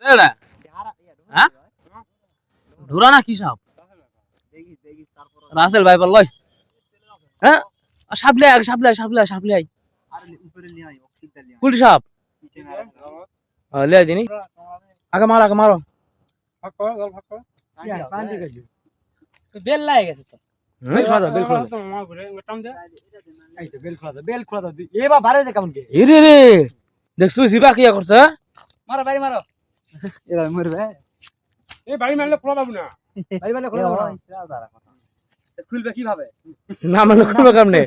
এডা হ্যাঁ ঢুরা না কি সাপ রাসেল ভাই বললই হ্যাঁ সাপলে সাপলে সাপলে সাপলে কুল সাপ লে দিনি আগে মারো বেল লাগে গেছে তো বেল খোলা বেল খোলা দাও এবা বারে যা কেমন কে রে রে দেখছু জিবা কি করছে মারো বাড়ি মারো এরা মরবে এ বাড়ি মারলে খোলা পাবো না বাড়ি মারলে খোলা পাবো না খুলবে কিভাবে না মারলে খুলবে কেমনে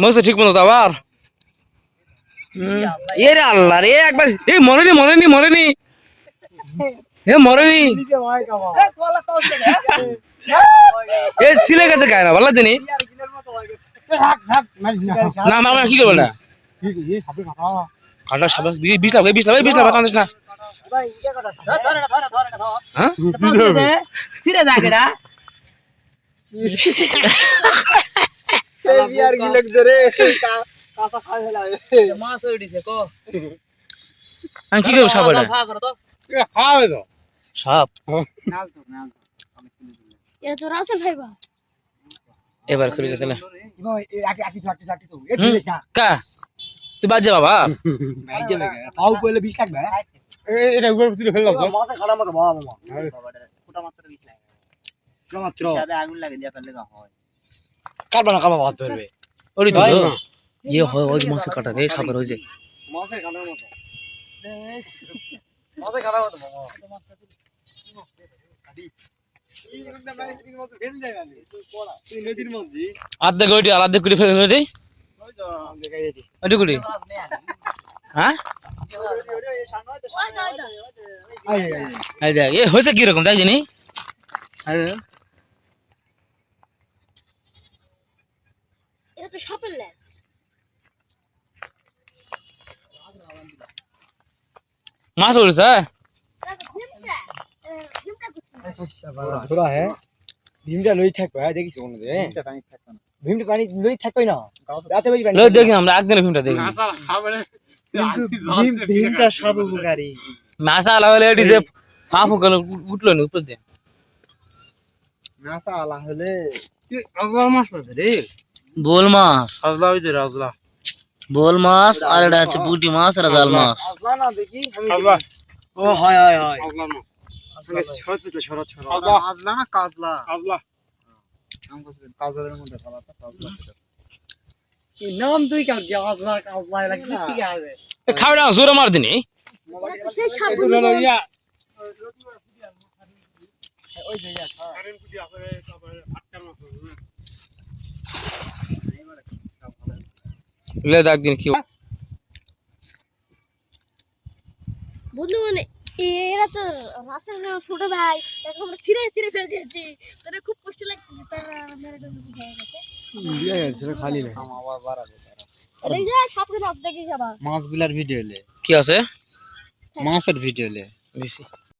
মস্ত ঠিক মতো আবার এ রে আল্লাহ রে একবার এ মরেনি এ মরেনি এ ছিলে গেছে গায়না ভালো দিনি না মামা কি করব না কাটা সাবাস 20 লাখ কান্দিস না ভাই ইয়া কাটা ধরে হ্যাঁ ছিড়ে যাকেডা এই বিয়ার কি লাগছে রে কাঁচা খাই ফেলাবে মাছ উড়িছে কো আমি কি করব সাপটা খাওয়াবে তো সাপ নাচ দাও এটা তো রাসেল ভাই বা এবার খুলে গেছে না ভাই আটি তো এ দিলে কা তুই বাজে বাবা ভাই যাবে পাও কইলে 20 লাখ ভাই এটা উপর তুলে ফেল দাও মাছে খাড়া মত বাবা ফুটা মাত্র 20 লাখ ফুটা মাত্র হিসাবে আগুন লাগে দিয়া ফেললে হয় কাটবা না কাবা ভাত ধরবে ওরে ভাই ये হয় ওই মাছে কাটা রে সাপের হই যায় মাছে খাড়ার মত মাছে খাড়ার মত বাবা আধে গইটি আলাদা করে ফেলে দে ওই তো ওই হ্যাঁ এই দেখ এ হইছে কি রকম তাই জানি এটা তো সাপের লেজ মাছ উড়ছে है भीमटा लई থাকবে দেখিস কোন দে ভীমটা পানি লই থাকবে না রাতে বেশি পানি লই দেখি আমরা একদিন ভীমটা দেখি মাছাল খাবে ভীমটা সব উপকারী মাছাল হলে এডি যে ফাফু গেল উঠলো না উপর দিয়ে মাছাল হলে তুই আগলা মাছ পাবে রে বোল মাছ আজলা হইছে আজলা বোল মাছ আর এটা আছে পুঁটি মাছ আর জাল মাছ আজলা না দেখি আজলা ও হয় আজলা মাছ শরৎ পিছলে শরৎ আজলা না কাজলা কাজলা নাম কত কাজলের মধ্যে খালাটা কাজলা কি নাম তুই কার আজলা কাজলা লাগি কি আছে খাওড়া জোরে মার দিনি সেই সাবুন ইয়া ওই যে ইয়া কারেন্ট পুটি আছে তারপরে আটকার মাছ ले दाग दिन কি বন্ধু মানে এরা তো রাস্তায় ছোট ভাই এখন আমরা ছিঁড়ে ফেল দিয়েছি তোরে খুব কষ্ট লাগছে তার মেরে ডলে বুঝায় গেছে দিয়ে গেছে খালি না আবার বাড়াবে তারা এই যে সবকে মাছ দেখি সবার মাছগুলার ভিডিও লে কি আছে মাছের ভিডিও লে বেশি